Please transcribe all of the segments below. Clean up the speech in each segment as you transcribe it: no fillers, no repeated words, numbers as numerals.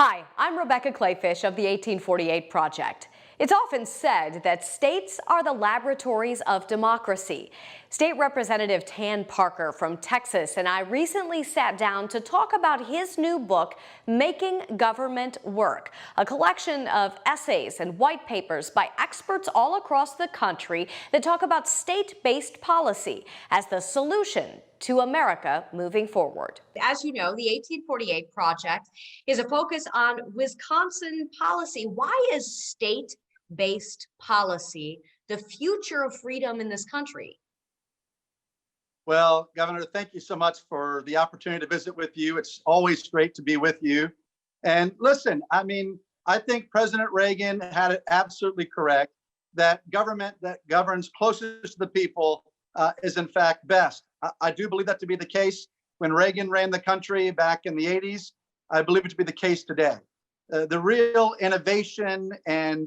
Hi, I'm Rebecca Kleefisch of the 1848 Project. It's often said that states are the laboratories of democracy. State Representative Tan Parker from Texas and I recently sat down to talk about his new book, Making Government Work, a collection of essays and white papers by experts all across the country that talk about state-based policy as the solution to America moving forward. As you know, the 1848 Project is a focus on Wisconsin policy. Why is state-based policy the future of freedom in this country? Well, Governor, thank you so much for the opportunity to visit with you. It's always great to be with you. And listen, I think President Reagan had it absolutely correct that government that governs closest to the people is in fact best. I do believe that to be the case when Reagan ran the country back in the 80s. I believe it to be the case today. The real innovation and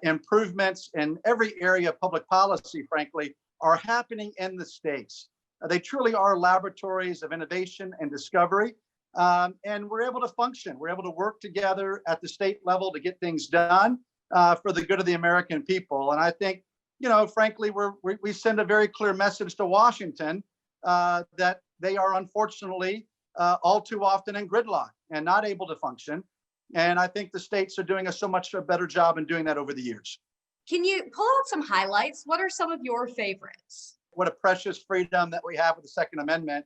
improvements in every area of public policy, frankly, are happening in the states. They truly are laboratories of innovation and discovery. And we're able to function. We're able to work together at the state level to get things done for the good of the American people. And I think, frankly, we send a very clear message to Washington that they are unfortunately all too often in gridlock and not able to function. And I think the states are doing a so much better job in doing that over the years. Can you pull out some highlights? What are some of your favorites? What a precious freedom that we have with the Second Amendment.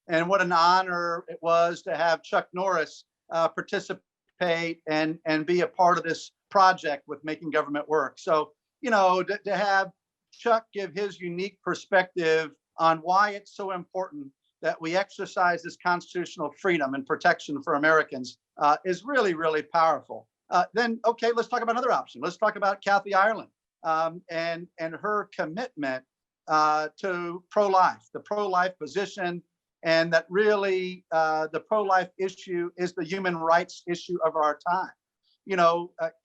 And what an honor it was to have Chuck Norris participate and be a part of this project with Making Government Work. So, to have Chuck give his unique perspective on why it's so important that we exercise this constitutional freedom and protection for Americans is really, really powerful. Then, okay, let's talk about another option. Let's talk about Kathy Ireland and her commitment to pro-life, the pro-life position, and that really the pro-life issue is the human rights issue of our time.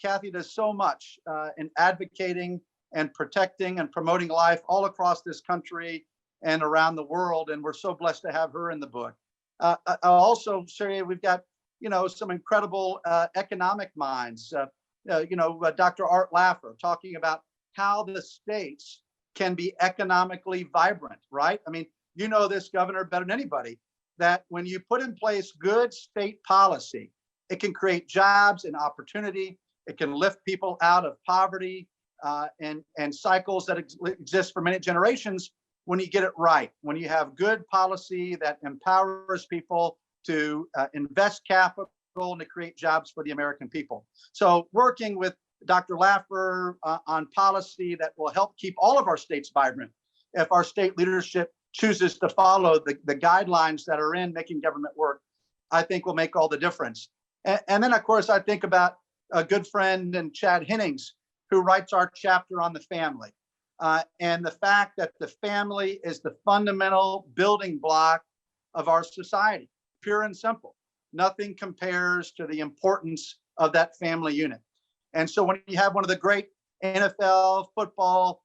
Kathy does so much in advocating and protecting and promoting life all across this country and around the world, and we're so blessed to have her in the book. I'll also say we've got some incredible economic minds. Dr. Art Laffer talking about how the states can be economically vibrant, right? This, Governor, better than anybody, that when you put in place good state policy, it can create jobs and opportunity. It can lift people out of poverty and cycles that exist for many generations when you get it right, when you have good policy that empowers people to invest capital and to create jobs for the American people. So working with Dr. Laffer on policy that will help keep all of our states vibrant if our state leadership chooses to follow the guidelines that are in Making Government Work, I think will make all the difference. And then, of course, I think about a good friend and Chad Hennings, who writes our chapter on the family. And the fact that the family is the fundamental building block of our society, pure and simple. Nothing compares to the importance of that family unit. And so when you have one of the great NFL football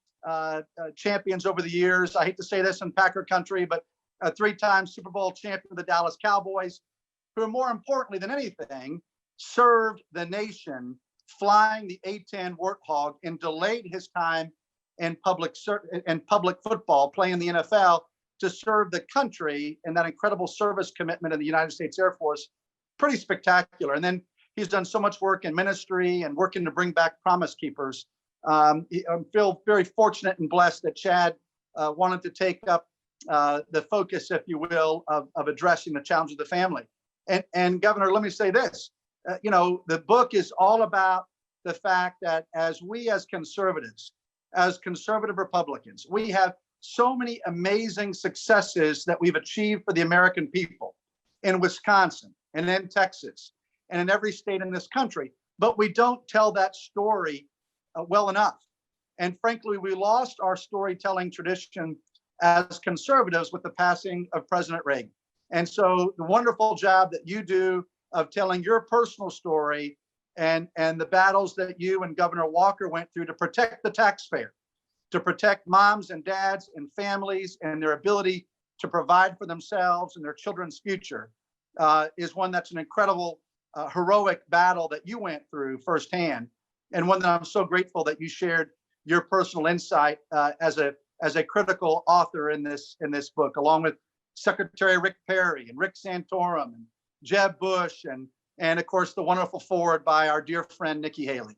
champions over the years, I hate to say this in Packer country, but a three-time Super Bowl champion of the Dallas Cowboys, who more importantly than anything, served the nation flying the A-10 Warthog and delayed his time in public football, playing the NFL, to serve the country and that incredible service commitment in the United States Air Force. Pretty spectacular. And then he's done so much work in ministry and working to bring back Promise Keepers. I feel very fortunate and blessed that Chad wanted to take up the focus, if you will, of addressing the challenge of the family. And Governor, let me say this, the book is all about the fact that as conservatives, as conservative Republicans, we have so many amazing successes that we've achieved for the American people in Wisconsin and in Texas and in every state in this country, but we don't tell that story well enough. And frankly, we lost our storytelling tradition as conservatives with the passing of President Reagan. And so the wonderful job that you do of telling your personal story and the battles that you and Governor Walker went through to protect the taxpayer, to protect moms and dads and families and their ability to provide for themselves and their children's future is one that's an incredible heroic battle that you went through firsthand, and one that I'm so grateful that you shared your personal insight as a critical author in this book, along with Secretary Rick Perry and Rick Santorum and Jeb Bush and of course the wonderful forward by our dear friend Nikki Haley.